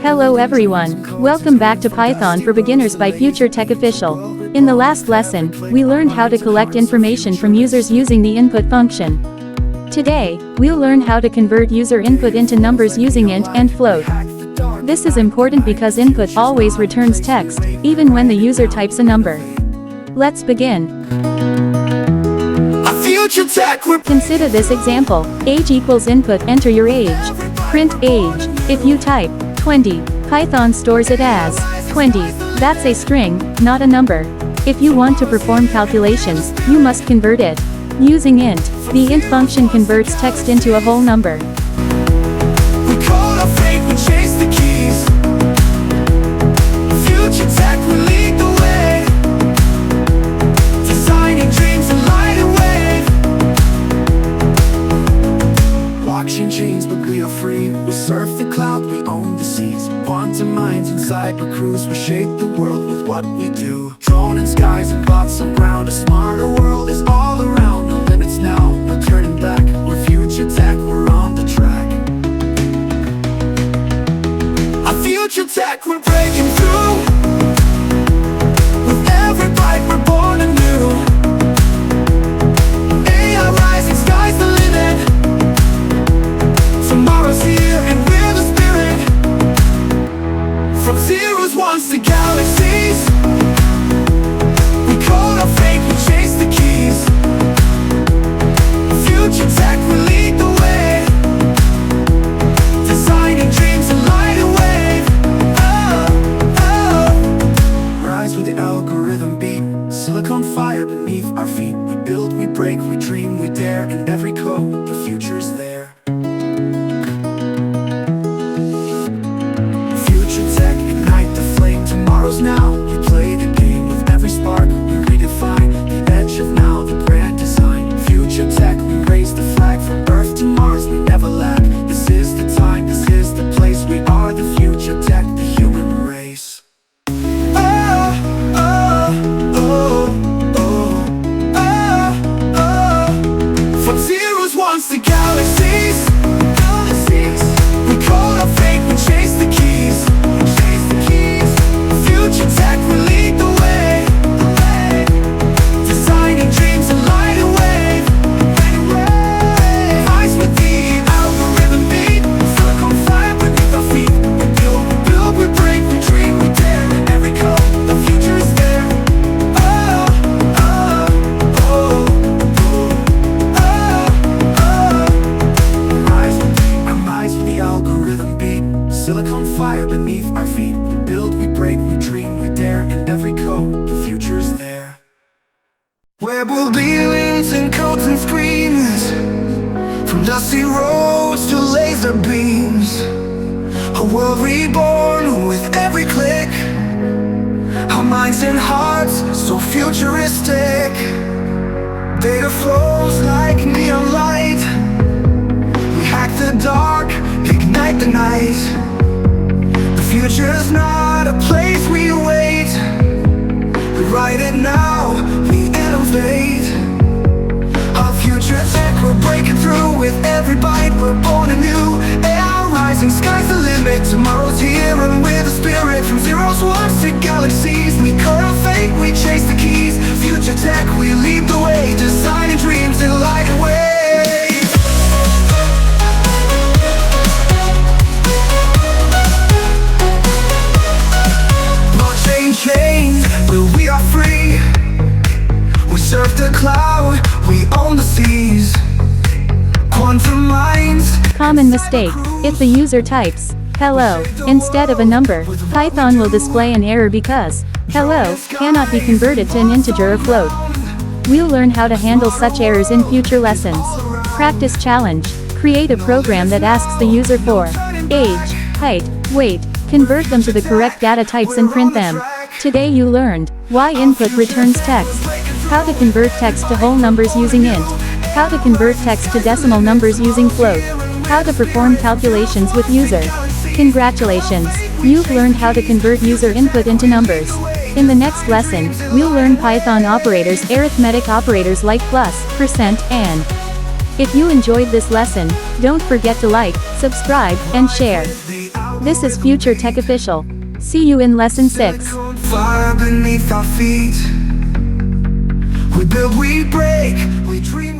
Hello everyone, welcome back to Python for Beginners by Future Tech Official. In the last lesson, we learned how to collect information from users using the input function. Today, we'll learn how to convert user input into numbers using int and float. This is important because input always returns text, even when the user types a number. Let's begin. Consider this example. Age equals input, enter your age. Print age. If you type 20, Python stores it as 20. That's a string, not a number. If you want to perform calculations, you must convert it. Using int, the int function converts text into a whole number. We code our fate, we chase the keys. Future tech will lead the way. Designing dreams and light and wave. Blockchain chains, but we are free. We surf the cloud, we own the seas. Quantum minds inside we cruise. We shape the world with what we do. Drone and skies and bots around. A smarter world is all around. No limits now, no turning back. We're future tech, we're on the track. Our future tech, we're breaking through. With every bite, we're born anew. AI rising, sky's the limit. Tomorrow's here and we're the spirit. From zeros, ones to galaxies. We code our fate, we chase the keys. Future tech will lead the way. Designing dreams and light and wave. Oh, oh. Rise with the algorithm beat. Silicon fire beneath our feet. We build, we break, we dream, we dare. In every code, the future's there. Future tech, ignite the flame. Tomorrow's now, we play the game. With every spark, we redefine the edge of now, the grand design. Future tech, we raise the flag. From Earth to Mars, we never lack. This is the time, this is the place. We are the future tech, the human race. Oh, oh, oh, oh, oh, oh. From zeros, ones to galaxies. We code our fate, we chase the keys. Future tech will lead the way. Designing dreams and light and wave. Rise with the algorithm beat. Silicon fire beneath our feet. We build, we break, we dream, we dare. In every code, the future is there. Oh, oh, oh, oh, oh, oh. Rise with the algorithm beat. Silicon fire beneath our feet. We build, we break, we dream, we dare. In every code, the future's there. Where will be links and codes and screens. From dusty roads to laser beams. A world reborn with every click. Our minds and hearts so futuristic. Data flows like neon light. We hack the dark, ignite the night. The future's not a place we wait. We write it now, we innovate. Our future tech, we're breaking through. With every bite, we're born anew. AI rising, sky's the limit. Tomorrow's here and we're the spirit. From zeros, ones to galaxies. We code our fate, we chase the keys. Future tech, we lead the way. Designing dreams and light and wave. Chains, but we are free. We surf the cloud, we own the seas. Quantum minds. Common mistake. If the user types hello instead of a number, Python will display an error because hello cannot be converted to an integer or float. We'll learn how to handle such errors in future lessons. Practice challenge. Create a program that asks the user for age, height, weight, convert them to the correct data types and print them. Today you learned why input returns text, how to convert text to whole numbers using int, how to convert text to decimal numbers using float, how to perform calculations with user. Congratulations! You've learned how to convert user input into numbers. In the next lesson, we'll learn Python operators, arithmetic operators like plus, percent, and. If you enjoyed this lesson, don't forget to like, subscribe, and share. This is Future Tech Official. See you in Lesson 6. Fire beneath our feet. We build, we break, we dream.